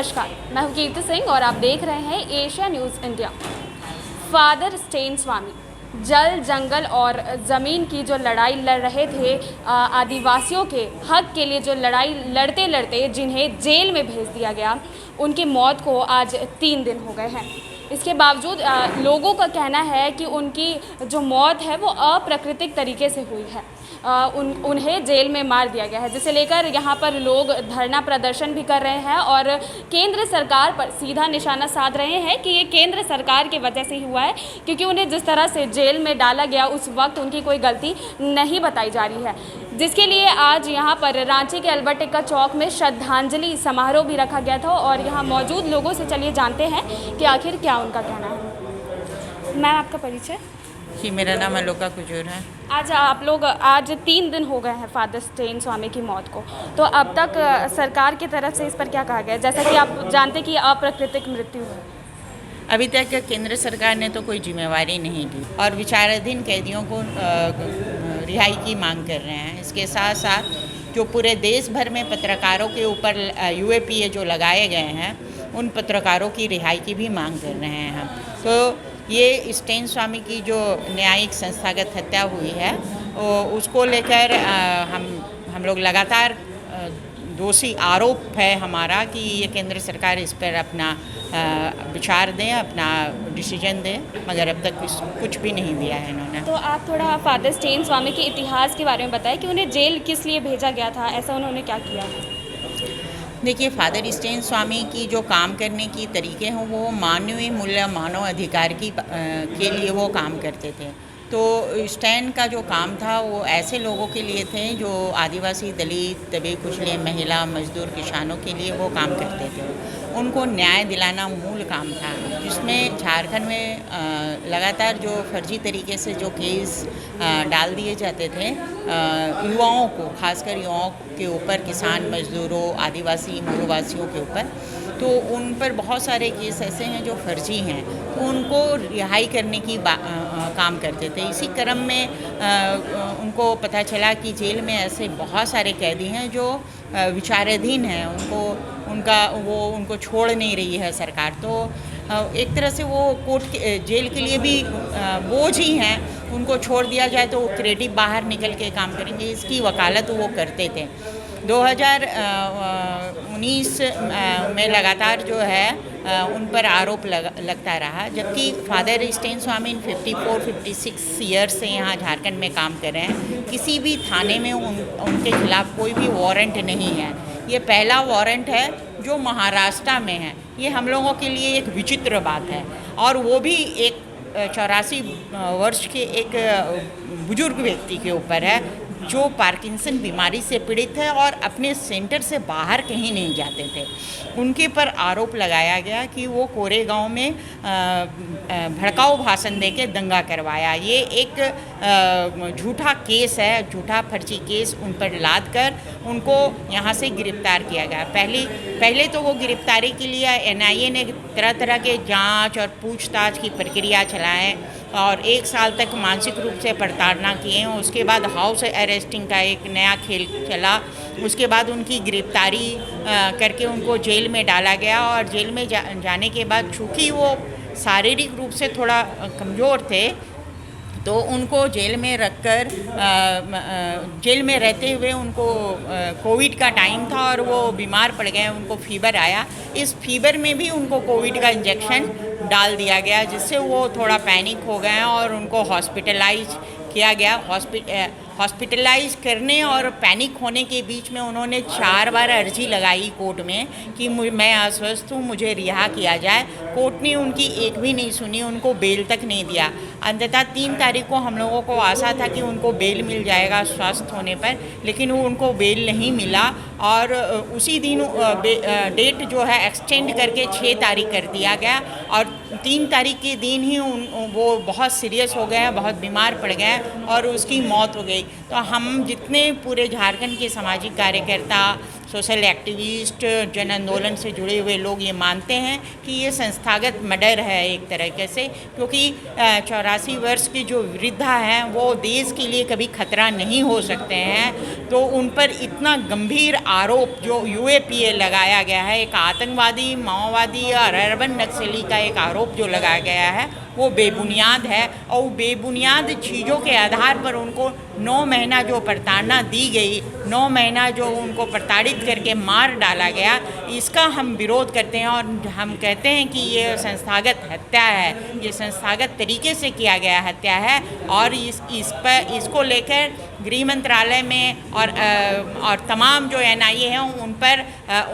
नमस्कार, मैं हूं कीर्ति सिंह और आप देख रहे हैं Asia news India. Father Stan Swamy जल, जंगल और ज़मीन की जो लड़ाई लड़ रहे थे, आदिवासियों के हक के लिए जो लड़ाई लड़ते लड़ते जिन्हें जेल में भेज दिया गया, उनकी मौत को आज 3 दिन हो गए हैं। इसके बावजूद लोगों का कहना है कि उनकी जो मौत है वो अप्राकृतिक तरीके से हुई है। उन्हें जेल में मार दिया गया है, जिसे लेकर यहाँ पर लोग धरना प्रदर्शन भी कर रहे हैं और केंद्र सरकार पर सीधा निशाना साध रहे हैं कि ये केंद्र सरकार की वजह से ही हुआ है, क्योंकि उन्हें जिस तरह से जेल में डाला गया उस वक्त उनकी कोई गलती नहीं बताई जा रही है, जिसके लिए आज यहाँ पर रांची के अल्बर्ट एक्का चौक में श्रद्धांजलि समारोह भी रखा गया था। और यहाँ मौजूद लोगों से चलिए जानते हैं कि आखिर क्या उनका कहना है। मैम, आपका परिचय? जी, मेरा नाम अलोका कुजूर है। आज 3 दिन हो गए हैं फादर स्टेन स्वामी की मौत को, तो अब तक सरकार की तरफ से इस पर क्या कहा गया है, जैसा कि आप जानते हैं कि अप्राकृतिक मृत्यु है? अभी तक केंद्र सरकार ने तो कोई जिम्मेवारी नहीं ली और विचाराधीन कैदियों को रिहाई की मांग कर रहे हैं। इसके साथ साथ जो पूरे देश भर में पत्रकारों के ऊपर यूएपीए जो लगाए गए हैं, उन पत्रकारों की रिहाई की भी मांग कर रहे हैं हम। तो ये स्टेन स्वामी की जो न्यायिक संस्थागत हत्या हुई है उसको लेकर हम लोग लगातार दोषी आरोप है हमारा कि ये केंद्र सरकार इस पर अपना विचार दें, अपना डिसीजन दें, मगर अब तक कुछ भी नहीं दिया है इन्होंने। तो आप थोड़ा फादर स्टेन स्वामी के इतिहास के बारे में बताएं कि उन्हें जेल किस लिए भेजा गया था, ऐसा उन्होंने क्या किया? देखिए, फादर स्टेन स्वामी की जो काम करने की तरीके हैं वो मानवीय मूल्य, मानव अधिकार के लिए वो काम करते थे। तो स्टैन का जो काम था वो ऐसे लोगों के लिए थे जो आदिवासी, दलित, दबे कुचले, महिला, मजदूर, किसानों के लिए वो काम करते थे। उनको न्याय दिलाना मूल काम था, जिसमें झारखंड में लगातार जो फर्जी तरीके से जो केस डाल दिए जाते थे युवाओं को, खासकर युवाओं के ऊपर, किसान, मजदूरों, आदिवासी, मूलवासियों के ऊपर, तो उन पर बहुत सारे केस ऐसे हैं जो फर्जी हैं, तो उनको रिहाई करने की काम करते थे। इसी क्रम में उनको पता चला कि जेल में ऐसे बहुत सारे कैदी हैं जो विचाराधीन हैं, उनको छोड़ नहीं रही है सरकार। तो एक तरह से वो जेल के लिए भी बोझ ही हैं। उनको छोड़ दिया जाए तो वो क्रिएटिव बाहर निकल के काम करेंगे, इसकी वकालत वो करते थे। 2019 में लगातार जो है उन पर आरोप लगता रहा, जबकि फादर स्टेन स्वामी 54-56 ईयर्स से यहाँ झारखंड में काम कर रहे हैं। किसी भी थाने में उनके खिलाफ कोई भी वारंट नहीं है। ये पहला वारंट है जो महाराष्ट्र में है। ये हम लोगों के लिए एक विचित्र बात है, और वो भी एक 84 वर्ष के एक बुजुर्ग व्यक्ति के ऊपर है जो पार्किंसन बीमारी से पीड़ित है और अपने सेंटर से बाहर कहीं नहीं जाते थे। उनके पर आरोप लगाया गया कि वो कोरेगांव में भड़काऊ भाषण देके दंगा करवाया। ये एक झूठा केस है, झूठा फर्जी केस उन पर लाद कर उनको यहाँ से गिरफ्तार किया गया। पहले तो वो गिरफ्तारी के लिए एनआईए ने तरह तरह के जांच और पूछताछ की प्रक्रिया चलाएं और 1 साल तक मानसिक रूप से प्रताड़ना किए। उसके बाद हाउस अरेस्टिंग का एक नया खेल चला। उसके बाद उनकी गिरफ्तारी करके उनको जेल में डाला गया, और जेल में जाने के बाद चूँकि वो शारीरिक रूप से थोड़ा कमज़ोर थे, तो उनको जेल में रखकर जेल में रहते हुए उनको कोविड का टाइम था और वो बीमार पड़ गए, उनको फीवर आया। इस फीवर में भी उनको कोविड का इंजेक्शन डाल दिया गया, जिससे वो थोड़ा पैनिक हो गए और उनको हॉस्पिटलाइज किया गया। हॉस्पिटलाइज करने और पैनिक होने के बीच में उन्होंने 4 बार अर्जी लगाई कोर्ट में कि मैं अस्वस्थ हूँ, मुझे रिहा किया जाए। कोर्ट ने उनकी एक भी नहीं सुनी, उनको बेल तक नहीं दिया। अंततः 3 तारीख को हम लोगों को आशा था कि उनको बेल मिल जाएगा स्वस्थ होने पर, लेकिन उनको बेल नहीं मिला, और उसी दिन डेट जो है एक्सटेंड करके 6 तारीख कर दिया गया, और 3 तारीख के दिन ही वो बहुत सीरियस हो गए, बहुत बीमार पड़ गए और उसकी मौत हो गई। तो हम जितने पूरे झारखंड के सामाजिक कार्यकर्ता, सोशल एक्टिविस्ट, जन आंदोलन से जुड़े हुए लोग ये मानते हैं कि ये संस्थागत मर्डर है एक तरीके से, क्योंकि 84 वर्ष की जो वृद्धा हैं वो देश के लिए कभी खतरा नहीं हो सकते हैं। तो उन पर इतना गंभीर आरोप जो यूएपीए लगाया गया है, एक आतंकवादी, माओवादी और अर्बन नक्सली का एक आरोप जो लगाया गया है, वो बेबुनियाद है। और बेबुनियाद चीज़ों के आधार पर उनको 9 महीना जो प्रताड़ना दी गई, 9 महीना जो उनको प्रताड़ित करके मार डाला गया, इसका हम विरोध करते हैं और हम कहते हैं कि ये संस्थागत हत्या है, ये संस्थागत तरीके से किया गया हत्या है। और इसको लेकर गृह मंत्रालय में और तमाम जो एनआईए हैं उन पर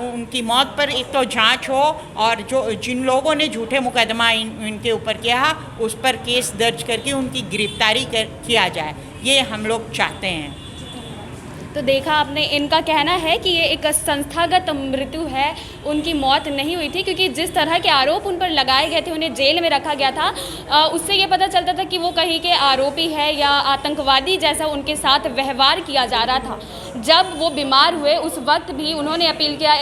उनकी मौत पर एक तो जांच हो, और जो जिन लोगों ने झूठे मुकदमा इनके ऊपर किया उस पर केस दर्ज करके उनकी गिरफ्तारी किया जाए, ये हम लोग चाहते हैं। तो देखा आपने, इनका कहना है कि ये एक संस्थागत मृत्यु है, उनकी मौत नहीं हुई थी, क्योंकि जिस तरह के आरोप उन पर लगाए गए थे, उन्हें जेल में रखा गया था, उससे ये पता चलता था कि वो कहीं के आरोपी है या आतंकवादी जैसा उनके साथ व्यवहार किया जा रहा था। जब वो बीमार हुए उस वक्त भी उन्होंने अपील किया,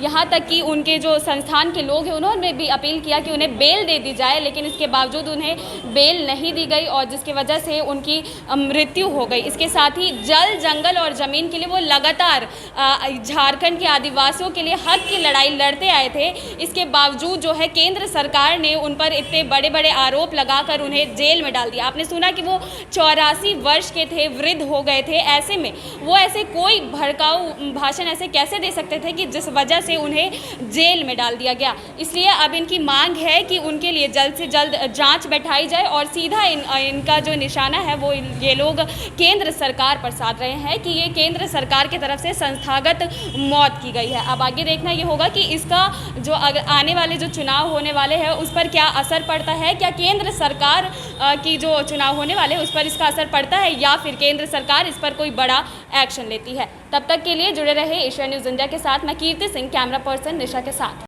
यहाँ तक कि उनके जो संस्थान के लोग हैं उन्होंने भी अपील किया कि उन्हें बेल दे दी जाए, लेकिन इसके बावजूद उन्हें बेल नहीं दी गई और जिसकी वजह से उनकी मृत्यु हो गई। इसके साथ ही जल, जंगल और ज़मीन के लिए वो लगातार झारखंड के आदिवासियों के लिए हक की लड़ाई लड़ते आए थे। इसके बावजूद जो है केंद्र सरकार ने उन पर इतने बड़े बड़े आरोप लगाकर उन्हें जेल में डाल दिया। आपने सुना कि वो 84 वर्ष के थे, वृद्ध हो गए थे। ऐसे में वो ऐसे कोई भड़काऊ भाषण ऐसे कैसे दे सकते थे कि जिस वजह से उन्हें जेल में डाल दिया गया। इसलिए अब इनकी मांग है कि उनके लिए जल्द से जल्द जांच बैठाई जाए और सीधा इनका जो निशाना है वो ये लोग केंद्र सरकार पर साध रहे हैं कि ये केंद्र सरकार की तरफ से संस्थागत मौत की गई है। अब आगे देखना ये होगा कि इसका जो आने वाले जो चुनाव होने वाले हैं उस पर क्या असर पड़ता है, क्या केंद्र सरकार की जो चुनाव होने वाले हैं उस पर इसका असर पड़ता है या फिर केंद्र सरकार इस पर कोई बड़ा एक्शन लेती है। तब तक के लिए जुड़े रहे एशिया न्यूज़ इंडिया के साथ। मैं कीर्ति सिंह, कैमरा पर्सन निशा के साथ।